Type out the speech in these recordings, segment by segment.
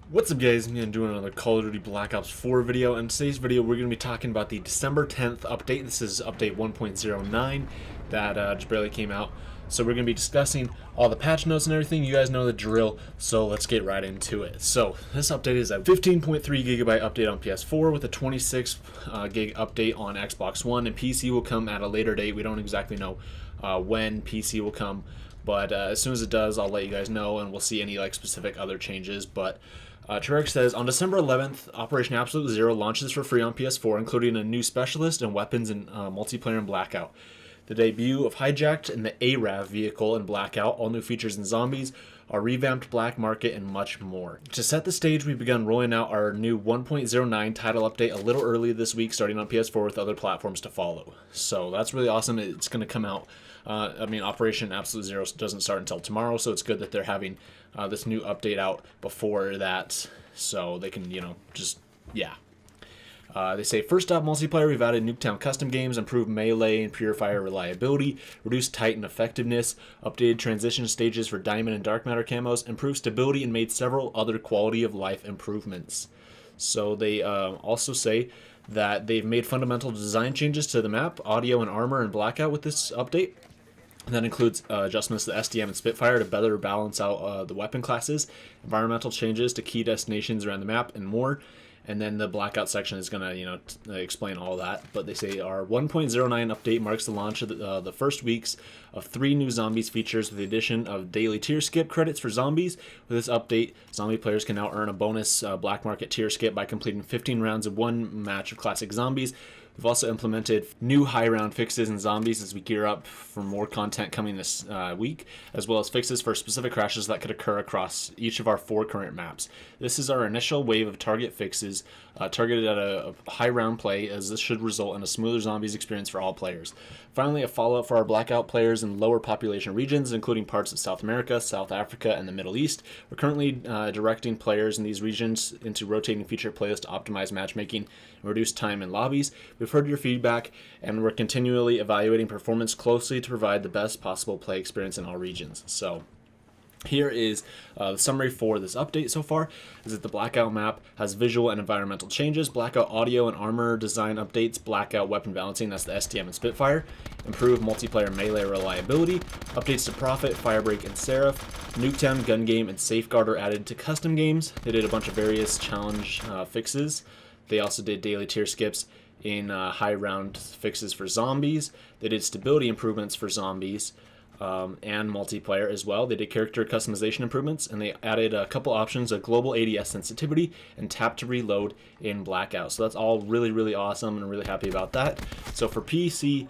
What's up guys, I'm doing another Call of Duty Black Ops 4 video. In today's video we're going to be talking about the December 10th update. This is update 1.09 that just barely came out. So we're going to be discussing all the patch notes and everything. You guys know the drill, so let's get right into it. So this update is a 15.3 gigabyte update on PS4 with a 26 gig update on Xbox One, and PC will come at a later date. We don't exactly know when PC will come, but as soon as it does, I'll let you guys know, and we'll see any specific other changes. But Treyarch says, on December 11th, Operation Absolute Zero launches for free on PS4, including a new specialist and weapons in multiplayer in Blackout. The debut of Hijacked and the ARAV vehicle in Blackout, all new features and zombies, our revamped black market, and much more. To set the stage, we've begun rolling out our new 1.09 title update a little early this week, starting on PS4 with other platforms to follow. So that's really awesome. It's going to come out. Operation Absolute Zero doesn't start until tomorrow, so it's good that they're having this new update out before that, so they can, they say, first up, multiplayer, we've added Nuketown custom games, improved melee and purifier reliability, reduced Titan effectiveness, updated transition stages for diamond and dark matter camos, improved stability, and made several other quality of life improvements. So they also say that they've made fundamental design changes to the map, audio, and armor in Blackout with this update. That includes adjustments to the SDM and Spitfire to better balance out the weapon classes, environmental changes to key destinations around the map, and more. And then the Blackout section is going to, explain all that. But they say our 1.09 update marks the launch of the first weeks of 3 new zombies features with the addition of daily tier skip credits for zombies. With this update, zombie players can now earn a bonus black market tier skip by completing 15 rounds of one match of classic zombies. We've also implemented new high round fixes in zombies as we gear up for more content coming this week, as well as fixes for specific crashes that could occur across each of our 4 current maps. This is our initial wave of target fixes targeted at a high round play, as this should result in a smoother zombies experience for all players. Finally, a follow-up for our Blackout players in lower population regions, including parts of South America, South Africa, and the Middle East. We're currently directing players in these regions into rotating feature playlists to optimize matchmaking and reduce time in lobbies. We've heard your feedback, and we're continually evaluating performance closely to provide the best possible play experience in all regions. So here is the summary for this update so far, is that the Blackout map has visual and environmental changes, Blackout audio and armor design updates, Blackout weapon balancing, that's the SDM and Spitfire, improved multiplayer melee reliability, updates to Prophet, Firebreak, and Seraph, Nuketown gun game and Safeguard are added to custom games. They did a bunch of various challenge fixes. They also did daily tier skips in high round fixes for zombies. They did stability improvements for zombies and multiplayer as well. They did character customization improvements, and they added a couple options of global ADS sensitivity and tap to reload in Blackout. So that's all really, really awesome, and I'm really happy about that. So for PC,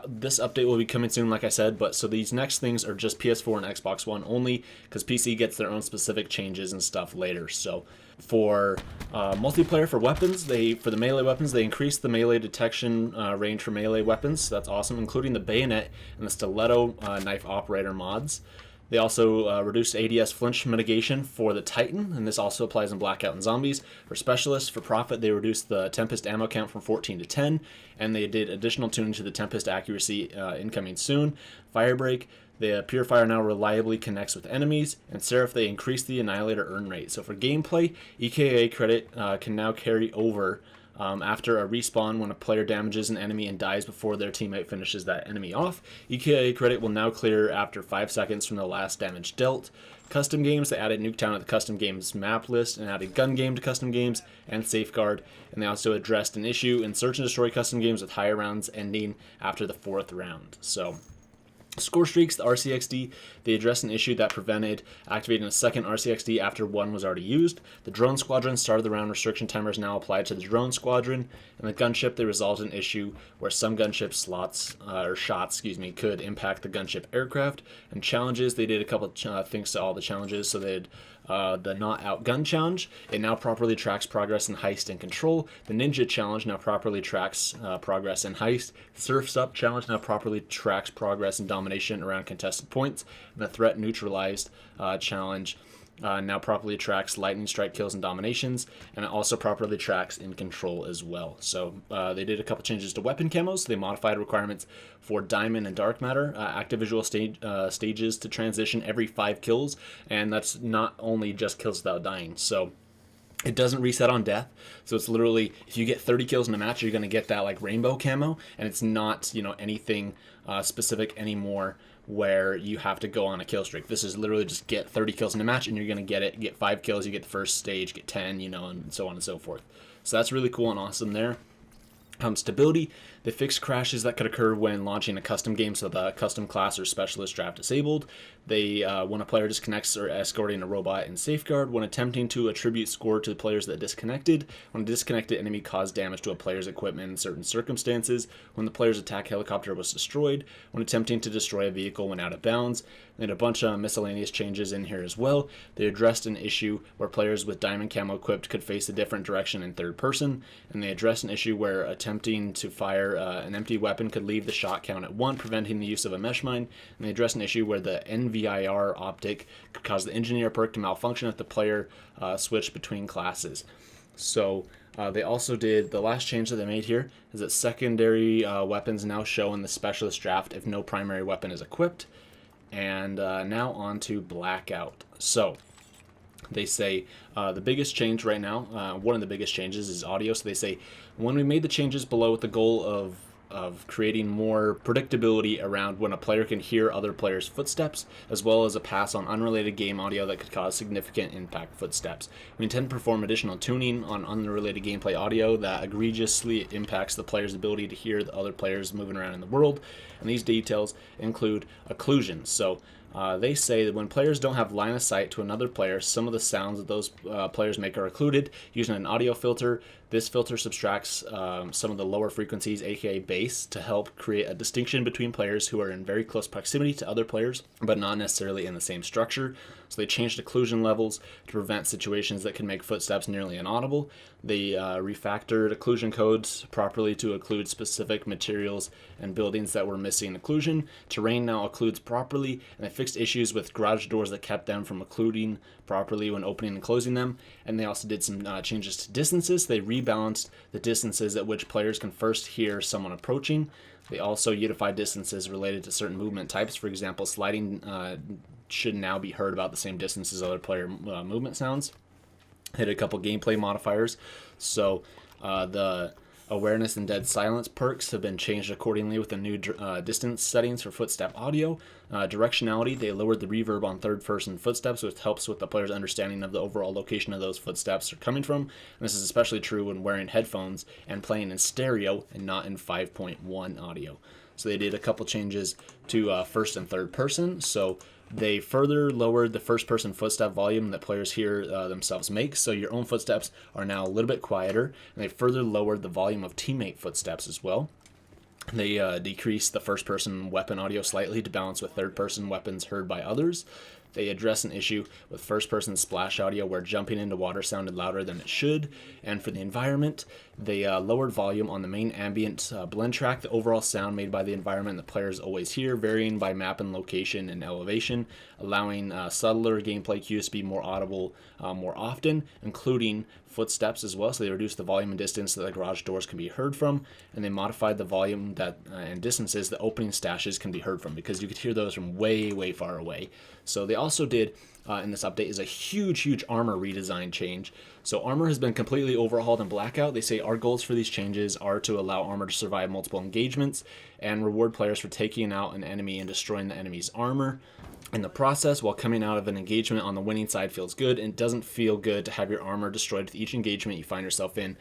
this update will be coming soon, like I said, but so these next things are just PS4 and Xbox One only, because PC gets their own specific changes and stuff later. So for multiplayer for weapons, for the melee weapons, they increased the melee detection range for melee weapons. So that's awesome, including the bayonet and the stiletto knife operator mods. They also reduced ADS flinch mitigation for the Titan, and this also applies in Blackout and Zombies. For Specialists, for Prophet, they reduced the Tempest ammo count from 14 to 10, and they did additional tuning to the Tempest accuracy incoming soon. Firebreak, the Purifier now reliably connects with enemies, and Seraph, they increased the Annihilator earn rate. So for gameplay, EKA credit can now carry over after a respawn when a player damages an enemy and dies before their teammate finishes that enemy off. EKA credit will now clear after 5 seconds from the last damage dealt. Custom games, they added Nuketown to the custom games map list and added gun game to custom games and Safeguard, and they also addressed an issue in search and destroy custom games with higher rounds ending after the 4th round. So score streaks, the RCXD, they addressed an issue that prevented activating a second RCXD after one was already used. The drone squadron started the round restriction timers now applied to the drone squadron, and the gunship, they resolved an issue where some gunship shots could impact the gunship aircraft. And challenges, they did a couple things to all the challenges. So they had the Not Outgun challenge, it now properly tracks progress in heist and control. The Ninja challenge now properly tracks progress in heist. Surf's Up challenge now properly tracks progress in domination around contested points. And the Threat Neutralized challenge now properly tracks lightning strike kills and dominations, and it also properly tracks in control as well. So they did a couple changes to weapon camos. They modified requirements for diamond and dark matter active visual stages to transition every 5 kills, and that's not only just kills without dying. So it doesn't reset on death, so it's literally if you get 30 kills in a match, you're going to get that like rainbow camo, and it's not anything specific anymore where you have to go on a kill streak. This is literally just get 30 kills in a match, and you're going to get it. Get 5 kills, you get the first stage, get 10, and so on and so forth. So that's really cool and awesome there. Stability, they fixed crashes that could occur when launching a custom game, so the custom class or specialist draft disabled. They when a player disconnects or escorting a robot in safeguard, when attempting to attribute score to the players that disconnected, when a disconnected enemy caused damage to a player's equipment in certain circumstances, when the player's attack helicopter was destroyed, when attempting to destroy a vehicle when out of bounds. They had a bunch of miscellaneous changes in here as well. They addressed an issue where players with diamond camo equipped could face a different direction in third person, and they addressed an issue where attempting to fire an empty weapon could leave the shot count at 1, preventing the use of a mesh mine. And they addressed an issue where the NVIR optic could cause the engineer perk to malfunction if the player switched between classes. So they also did, the last change that they made here is that secondary weapons now show in the specialist draft if no primary weapon is equipped. And now on to Blackout. So they say the biggest change right now, one of the biggest changes is audio. So they say when we made the changes below with the goal of creating more predictability around when a player can hear other players' footsteps, as well as a pass on unrelated game audio that could cause significant impact footsteps. We intend to perform additional tuning on unrelated gameplay audio that egregiously impacts the player's ability to hear the other players moving around in the world, and these details include occlusions. So they say that when players don't have line of sight to another player, some of the sounds that those players make are occluded using an audio filter. This filter subtracts some of the lower frequencies, aka bass, to help create a distinction between players who are in very close proximity to other players, but not necessarily in the same structure. So they changed occlusion levels to prevent situations that can make footsteps nearly inaudible. They refactored occlusion codes properly to occlude specific materials and buildings that were missing occlusion. Terrain now occludes properly, and they fixed issues with garage doors that kept them from occluding properly when opening and closing them. And they also did some changes to distances. They rebalanced the distances at which players can first hear someone approaching. They also unified distances related to certain movement types. For example, sliding should now be heard about the same distance as other player movement sounds. Hit a couple gameplay modifiers. So the awareness and dead silence perks have been changed accordingly with the new distance settings for footstep audio. Directionality, they lowered the reverb on third-person footsteps, which helps with the player's understanding of the overall location of those footsteps are coming from. And this is especially true when wearing headphones and playing in stereo and not in 5.1 audio. So they did a couple changes to first and third person. So they further lowered the first-person footstep volume that players hear themselves make, so your own footsteps are now a little bit quieter, and they further lowered the volume of teammate footsteps as well. They decreased the first-person weapon audio slightly to balance with third-person weapons heard by others. They address an issue with first-person splash audio where jumping into water sounded louder than it should. And for the environment, they lowered volume on the main ambient blend track, the overall sound made by the environment that players always hear, varying by map and location and elevation, allowing subtler gameplay cues to be more audible more often, including footsteps as well. So they reduced the volume and distance that the garage doors can be heard from, and they modified the volume that and distances that opening stashes can be heard from, because you could hear those from way, way far away. So they also did in this update is a huge armor redesign change. So armor has been completely overhauled in Blackout. They say our goals for these changes are to allow armor to survive multiple engagements and reward players for taking out an enemy and destroying the enemy's armor. In the process, while coming out of an engagement on the winning side feels good, it doesn't feel good to have your armor destroyed with each engagement you find yourself in.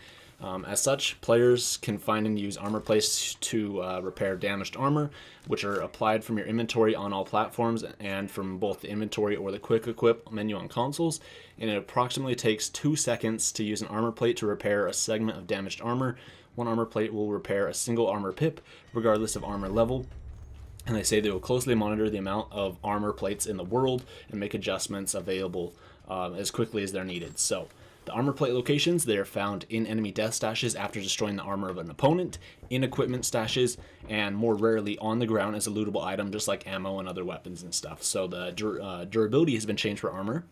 As such, players can find and use armor plates to repair damaged armor, which are applied from your inventory on all platforms and from both the inventory or the quick equip menu on consoles. And it approximately takes 2 seconds to use an armor plate to repair a segment of damaged armor. One armor plate will repair a single armor pip, regardless of armor level. And they say they will closely monitor the amount of armor plates in the world and make adjustments available as quickly as they're needed. So the armor plate locations, they are found in enemy death stashes after destroying the armor of an opponent, in equipment stashes, and more rarely on the ground as a lootable item, just like ammo and other weapons and stuff. So the durability has been changed for armor.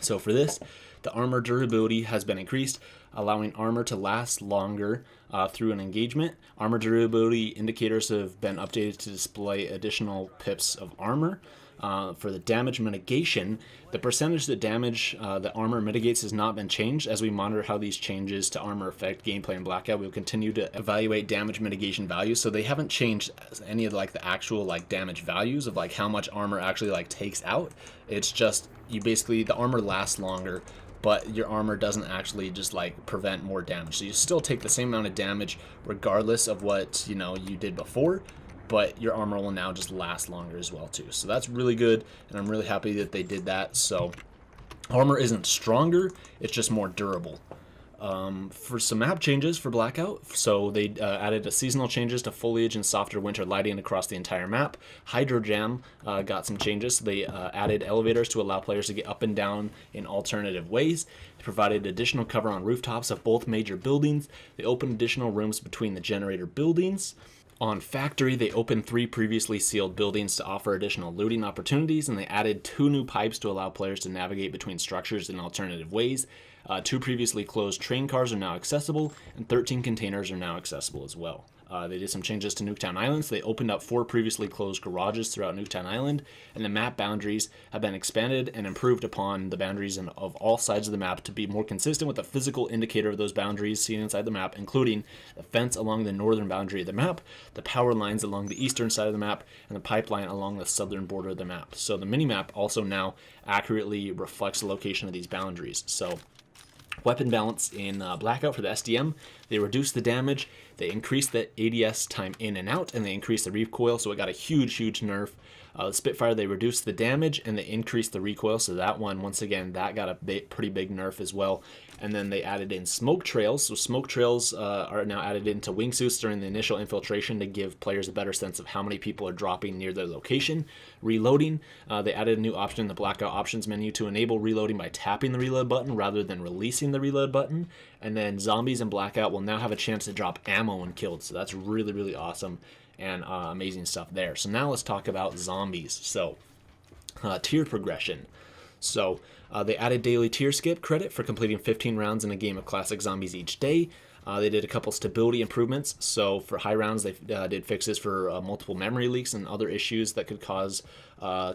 So for this, the armor durability has been increased, allowing armor to last longer through an engagement. Armor durability indicators have been updated to display additional pips of armor. For the damage mitigation, the percentage that damage the armor mitigates has not been changed. As we monitor how these changes to armor affect gameplay in Blackout, we'll continue to evaluate damage mitigation values. So they haven't changed any of the actual damage values of how much armor actually takes out. It's just you basically, the armor lasts longer, but your armor doesn't actually just prevent more damage. So you still take the same amount of damage regardless of what you did before, but your armor will now just last longer as well too. So that's really good, and I'm really happy that they did that. So armor isn't stronger, it's just more durable. For some map changes for Blackout, so they added seasonal changes to foliage and softer winter lighting across the entire map. Hydro Jam got some changes. They added elevators to allow players to get up and down in alternative ways. They provided additional cover on rooftops of both major buildings. They opened additional rooms between the generator buildings. On Factory, they opened 3 previously sealed buildings to offer additional looting opportunities, and they added 2 new pipes to allow players to navigate between structures in alternative ways. 2 previously closed train cars are now accessible, and 13 containers are now accessible as well. They did some changes to Nuketown Island, so they opened up 4 previously closed garages throughout Nuketown Island, and the map boundaries have been expanded and improved upon the boundaries of all sides of the map to be more consistent with the physical indicator of those boundaries seen inside the map, including the fence along the northern boundary of the map, the power lines along the eastern side of the map, and the pipeline along the southern border of the map. So the minimap also now accurately reflects the location of these boundaries. So weapon balance in Blackout for the SDM, they reduced the damage, they increased the ADS time in and out, and they increased the recoil, so it got a huge nerf. The Spitfire, they reduced the damage and they increased the recoil, so that one, once again, that got a pretty big nerf as well. And then they added in smoke trails, so smoke trails are now added into wingsuits during the initial infiltration to give players a better sense of how many people are dropping near their location. Reloading, they added a new option in the Blackout options menu to enable reloading by tapping the reload button rather than releasing the reload button. And then zombies in Blackout will now have a chance to drop ammo when killed, so that's really awesome and amazing stuff there. So now let's talk about zombies. So tier progression. So they added daily tier skip credit for completing 15 rounds in a game of classic zombies each day. They did a couple stability improvements. So for high rounds, they did fixes for multiple memory leaks and other issues that could cause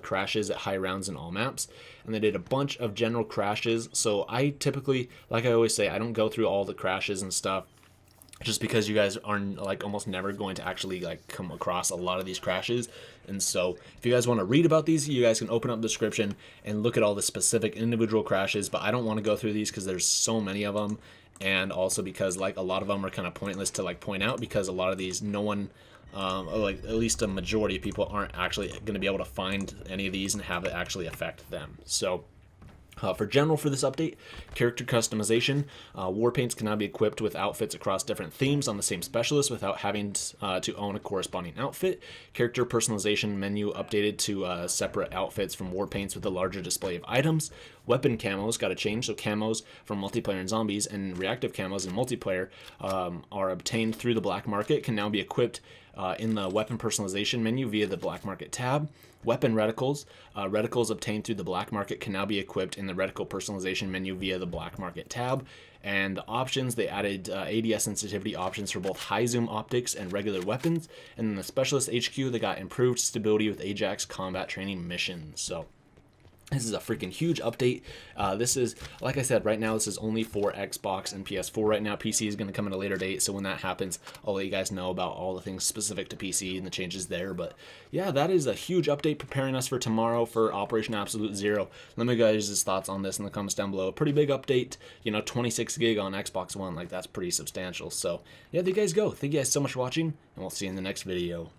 crashes at high rounds in all maps. And they did a bunch of general crashes. So I typically, like I always say, I don't go through all the crashes and stuff, just because you guys are almost never going to actually come across a lot of these crashes. And so if you guys want to read about these, you guys can open up the description and look at all the specific individual crashes, but I don't want to go through these because there's so many of them, and also because a lot of them are kind of pointless to point out, because a lot of these no one at least a majority of people aren't actually going to be able to find any of these and have it actually affect them. So for general for this update, character customization, war paints can now be equipped with outfits across different themes on the same specialist without having to own a corresponding outfit. Character personalization menu updated to separate outfits from war paints with a larger display of items. Weapon camos got a change, so camos from multiplayer and zombies and reactive camos in multiplayer are obtained through the black market, can now be equipped in the weapon personalization menu via the black market tab. Weapon reticles, reticles obtained through the black market can now be equipped in the reticle personalization menu via the black market tab. And the options, they added ADS sensitivity options for both high zoom optics and regular weapons. And in the specialist HQ, they got improved stability with Ajax combat training missions. So this is a freaking huge update. This is, like I said, right now this is only for Xbox and PS4 right now. PC is going to come at a later date, so when that happens, I'll let you guys know about all the things specific to PC and the changes there. But yeah, that is a huge update preparing us for tomorrow for Operation Absolute Zero. Let me know guys' thoughts on this in the comments down below. A pretty big update, 26 gig on Xbox One, that's pretty substantial. So yeah, there you guys go. Thank you guys so much for watching, and we'll see you in the next video.